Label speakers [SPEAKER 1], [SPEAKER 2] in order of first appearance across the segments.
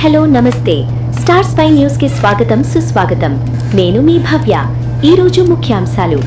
[SPEAKER 1] Hello నమస్తే star spy news కి స్వాగతం సుస్వాగతం నేను మీ భవ్య ఈ రోజు ముఖ్యాంశాలు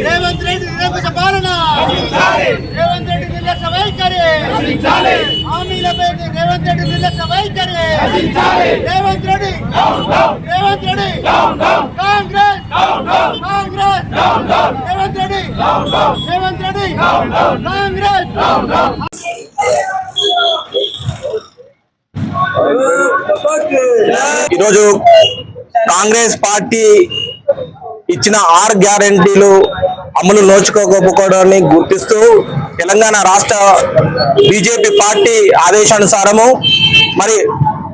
[SPEAKER 2] రేవంత్ రెడ్డి నిరంకుశ పాలన రేవంత్ రెడ్డి నిర్లక్ష్య వైఖరి హామీలపై రేవంత్ రెడ్డి నిర్లక్ష్య వైఖరి రేవంత్ రెడ్డి కాంగ్రెస్ రేవంత్ రెడ్డి కాంగ్రెస్
[SPEAKER 3] ఈరోజు కాంగ్రెస్ పార్టీ ఇచ్చిన 6 గ్యారెంటీలు అమలు నోచుకోకపోవడాన్ని గుర్తిస్తూ తెలంగాణ రాష్ట్ర బీజేపీ పార్టీ ఆదేశానుసారము మరి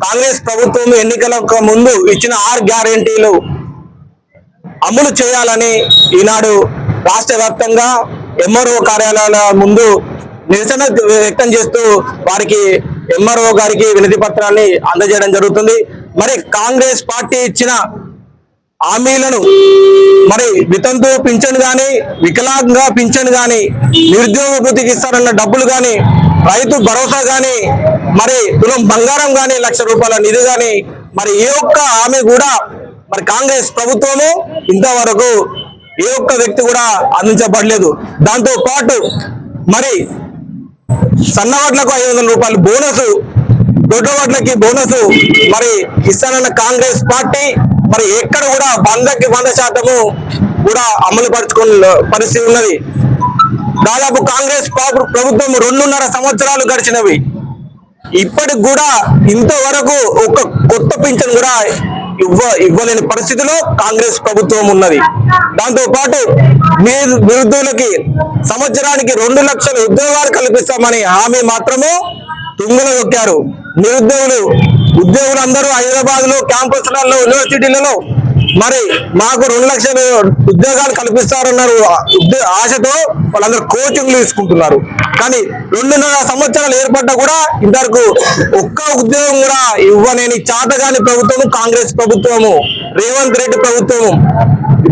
[SPEAKER 3] కాంగ్రెస్ ప్రభుత్వం ఎన్నికలకు ముందు ఇచ్చిన 6 గ్యారెంటీలు అమలు చేయాలని ఈనాడు రాష్ట్ర వ్యాప్తంగా ఎంఆర్ఓ కార్యాలయాల ముందు నిరసన వ్యక్తం చేస్తూ వారికి ఎంఆర్ఓ గారికి వినతి పత్రాన్ని అందజేయడం జరుగుతుంది. మరి కాంగ్రెస్ పార్టీ ఇచ్చిన హామీలను మరి వితంతు పింఛన్ గాని వికలాంగ పింఛన్ గాని నిరుద్యోగ వృత్తికి ఇస్తారన్న డబ్బులు గాని రైతు భరోసా గాని మరి తులం బంగారం గాని ₹1,00,000 నిధి గాని మరి ఏ ఒక్క హామీ కూడా మరి కాంగ్రెస్ ప్రభుత్వము ఇంతవరకు ఏ ఒక్క వ్యక్తి కూడా అందించబడలేదు. దాంతో పాటు మరి సన్నవడ్లకు ₹500 బోనస్, దొడ్ల వడ్లకి బోనస్ మరి ఇస్తానన్న కాంగ్రెస్ పార్టీ మరి ఎక్కడ కూడా 100% కూడా అమలు పరుచుకున్న పరిస్థితి ఉన్నది. దాదాపు కాంగ్రెస్ ప్రభుత్వం 2.5 సంవత్సరాలు గడిచినవి. ఇప్పటికి కూడా ఇంతవరకు ఒక కొత్త పింఛన్ కూడా ఇవ్వలేని పరిస్థితిలో కాంగ్రెస్ ప్రభుత్వం ఉన్నది. దాంతో పాటు నిరుద్యోగులకి సంవత్సరానికి 2 లక్షల ఉద్యోగాలు కల్పిస్తామని హామీ మాత్రము తుంగలో దొక్కారు. ఉద్యోగులందరూ హైదరాబాద్ లో క్యాంపస్లలో యూనివర్సిటీలలో మరి మాకు 2 లక్షల ఉద్యోగాలు కల్పిస్తారన్నారు ఆశతో వాళ్ళందరూ కోచింగ్లు తీసుకుంటున్నారు. కానీ 2.5 సంవత్సరాలు ఏర్పడ్డా కూడా ఇంతవరకు ఒక్క ఉద్యోగం కూడా ఇవ్వలేని చాతగాని ప్రభుత్వము కాంగ్రెస్ ప్రభుత్వము, రేవంత్ రెడ్డి ప్రభుత్వము.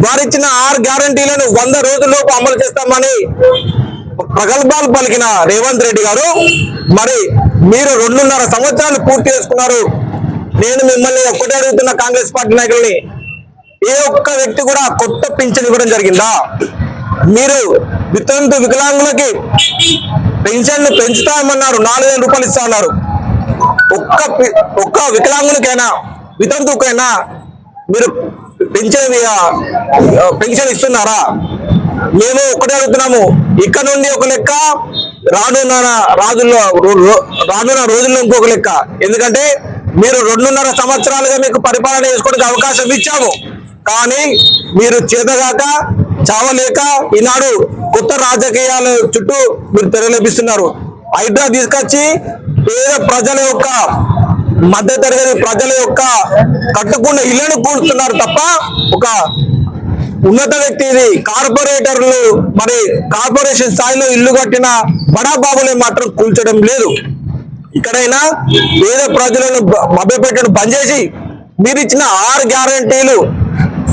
[SPEAKER 3] వారిచ్చిన 6 గ్యారంటీలను 100 రోజుల్లోపు అమలు చేస్తామని ప్రగల్భాలు పలికిన రేవంత్ రెడ్డి గారు మరి మీరు 2.5 సంవత్సరాలు పూర్తి చేసుకున్నారు. నేను మిమ్మల్ని ఒక్కటే అడుగుతున్న కాంగ్రెస్ పార్టీ నాయకుల్ని, ఏ ఒక్క వ్యక్తి కూడా కొత్త పింఛన్ ఇవ్వడం జరిగిందా? మీరు వితంతు వికలాంగులకి పెన్షన్ పెంచుతామన్నారు, ₹4,000 ఇస్తా అన్నారు. ఒక్క వికలాంగులకైనా వితంతుకైనా మీరు పెన్షన్ ఇస్తున్నారా? మేము ఒక్కటే అడుగుతున్నాము. ఇక్కడ నుండి ఒక లెక్క, రానున్న రోజుల్లో ఇంకొక లెక్క. ఎందుకంటే మీరు 2.5 సంవత్సరాలుగా మీకు పరిపాలన చేసుకోవడానికి అవకాశం ఇచ్చాము. కానీ మీరు చేతగాక చావలేక ఈనాడు కొత్త రాజకీయాల చుట్టూ మీరు తెరలేపిస్తున్నారు. హైడ్రా తీసుకొచ్చి పేద ప్రజల యొక్క మధ్యతరగతి ప్రజల యొక్క కట్టుకున్న ఇళ్లను కూలుతున్నారు తప్ప ఒక ఉన్నత వ్యక్తి ఇది కార్పొరేటర్లు మరి కార్పొరేషన్ స్థాయిలో ఇల్లు కట్టిన బడాబాబులే మాత్రం కూల్చడం లేదు. ఇక్కడైనా పేద ప్రజలను మభ్యపెట్టడం బంద్ చేసి మీరు ఇచ్చిన 6 గ్యారంటీలు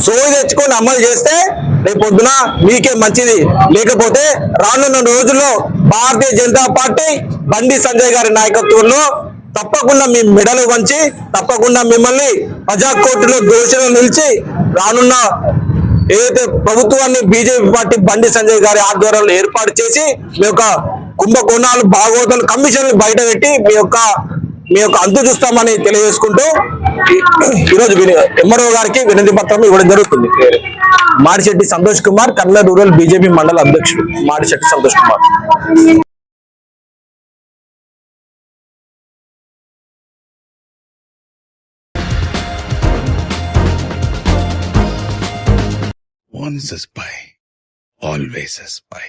[SPEAKER 3] సోయి తెచ్చుకొని అమలు చేస్తే రేపొద్దున మీకే మంచిది. లేకపోతే రానున్న రోజుల్లో భారతీయ జనతా పార్టీ బండి సంజయ్ గారి నాయకత్వంలో తప్పకుండా మీ మెడలు వంచి తప్పకుండా మిమ్మల్ని ప్రజాకోర్టులో దోషులు నిలిచి రానున్న ఏదైతే ప్రభుత్వాన్ని బీజేపీ పార్టీ బండి సంజయ్ గారి ఆధ్వర్యంలో ఏర్పాటు చేసి మీ యొక్క కుంభకోణాలు భాగవతాలు కమిషన్లు బయట పెట్టి మీ యొక్క అంతు చూస్తామని తెలియజేసుకుంటూ ఈరోజు ఎంఆర్ఓ గారికి వినతి పత్రం ఇవ్వడం జరుగుతుంది. మాడిశెట్టి సంతోష్ కుమార్, కర్నూలు రూరల్ బీజేపీ మండల అధ్యక్షుడు Madishetti Santosh Kumar.
[SPEAKER 4] Once a spy, always a spy.